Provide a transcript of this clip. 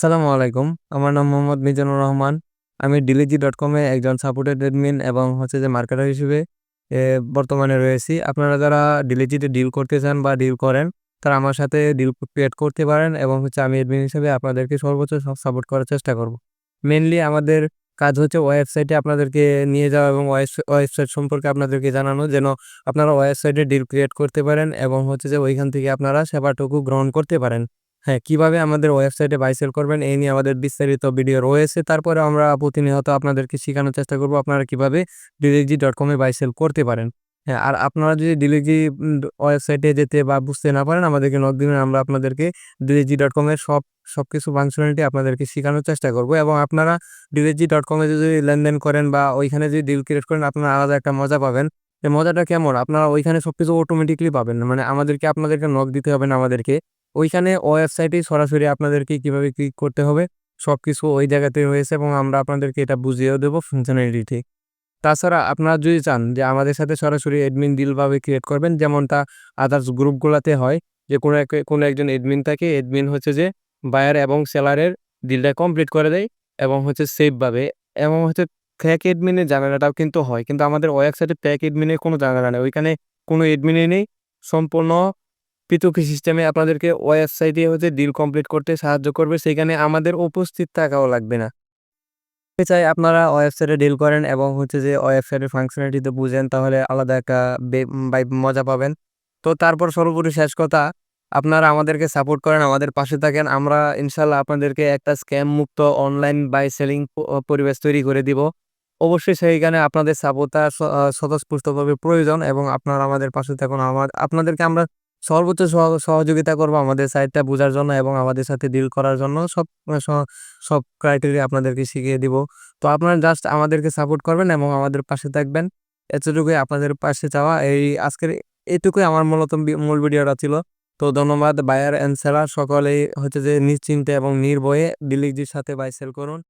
আসসালামু আলাইকুম। আমার নাম মোহাম্মদ মিজানুর রহমান। আমি ডিলিজি.কম এ একজন সাপোর্টেড অ্যাডমিন এবং যে মার্কেটার হিসেবে বর্তমানে রয়েছি। আপনারা যারা ডিলিজিতে ডিল করতে চান বা ডিল করেন, তারা আমার সাথে ডিল ক্রিয়েট করতে পারেন এবং আমি অ্যাডমিন হিসেবে আপনাদেরকে সর্বোচ্চ সাপোর্ট করার চেষ্টা করব। মেইনলি আমাদের কাজ হচ্ছে ওয়েবসাইটে আপনাদেরকে নিয়ে যাওয়া এবং ওয়েবসাইট সম্পর্কে আপনাদেরকে জানানো যেন আপনারা ওয়েবসাইটে ডিল ক্রিয়েট করতে পারেন এবং ওইখান থেকে আপনারা সেবাটুকু গ্রহণ করতে পারেন। হ্যাঁ, কিভাবে আমাদের ওয়েবসাইটে বাই সেল করবেন এই নিয়ে আমাদের বিস্তারিত ভিডিও রয়েছে। তারপরে আমরা প্রতিনিয়ত আপনাদেরকে শিখানোর চেষ্টা করব আপনারা কিভাবে ডিলিজি.কম এ বাই সেল করতে পারেন। হ্যাঁ, আর আপনারা যদি ডিলিজি ওয়েবসাইটে যেতে বা বুঝতে না পারেন আমাদেরকে নক দিবেন। আমরা আপনাদেরকে ডিলিজি.কম এর সবকিছু ফাংশনালিটি আপনাদেরকে শিখানোর চেষ্টা করব এবং আপনারা ডিলিজি.কম এ যদি লেনদেন করেন বা ওইখানে যদি ডিল ক্রিয়েট করেন আপনারা আলাদা একটা মজা পাবেন। এই মজাটা কেমন? আপনারা ওইখানে সবকিছু অটোমেটিক্যালি পাবেন না। মানে আপনাদেরকে নক দিতে হবে না আমাদেরকে। ওইখানে ওয়েবসাইটেই সরাসরি আপনাদেরকে কিভাবে ক্লিক করতে হবে সবকিছু ওই জায়গাতেই রয়েছে এবং আমরা আপনাদেরকে এটা বুঝিয়েও দেবো ফাংশনালিটি। তাছাড়া আপনারা যদি চান যে আমাদের সাথে সরাসরি অ্যাডমিন ডিল ভাবে ক্রিয়েট করবেন যেমনটা আদার্স গ্রুপগুলাতে হয় যে কোনো একজন অ্যাডমিন থাকে, অ্যাডমিন যে বায়ার এবং সেলারের ডিলটা কমপ্লিট করে দেয় এবং সেফভাবে এবং ফেক অ্যাডমিনের ঝামেলাটাও কিন্তু হয়। কিন্তু আমাদের ওয়েবসাইটে ফেক অ্যাডমিনের কোনো ঝামেলা নেই। ওইখানে কোনো অ্যাডমিনই নেই। সম্পূর্ণ P2P সিস্টেমে আপনাদেরকে ওয়েবসাইটে ডিল কমপ্লিট করতে সাহায্য করবে। সেখানে আমাদের উপস্থিত থাকাও লাগবে না। চাই আপনারা ওয়েবসাইটে ডিল করেন এবং যে ওয়েবসাইটের ফাংশনালিটিতে বুঝেন তাহলে আলাদা একটা মজা পাবেন। তো তারপর সর্বোপরি শেষ কথা, আপনারা আমাদেরকে সাপোর্ট করেন, আমাদের পাশে থাকেন। আমরা ইনশাআল্লাহ আপনাদেরকে একটা স্ক্যাম মুক্ত অনলাইন বাই সেলিং পরিবেশ তৈরি করে দিব। অবশ্যই সেইখানে আপনাদের সাপোর্টটা স্বতঃস্ফূর্তভাবে প্রয়োজন এবং আপনারা আমাদের পাশে থাকুন। আপনাদেরকে আমরা সর্বোচ্চ সহযোগিতা করব আমাদের সাইটটা বুঝার জন্য এবং আমাদের সাথে ডিল করার জন্য সব ক্রাইটেরিয়া আপনাদেরকে শিখিয়ে দিব। তো আপনারা জাস্ট আমাদেরকে সাপোর্ট করবেন এবং আমাদের পাশে থাকবেন। এতটুকুই আপনাদের পাশে চাওয়া। আজকের এটুকুই আমার মূলত মূল ভিডিওটা ছিল। তো ধন্যবাদ। বায়ার এন্ড সেলার সকলেই যে নিশ্চিন্তে এবং নির্ভয়ে ডিলিজির সাথে বাই সেল করুন।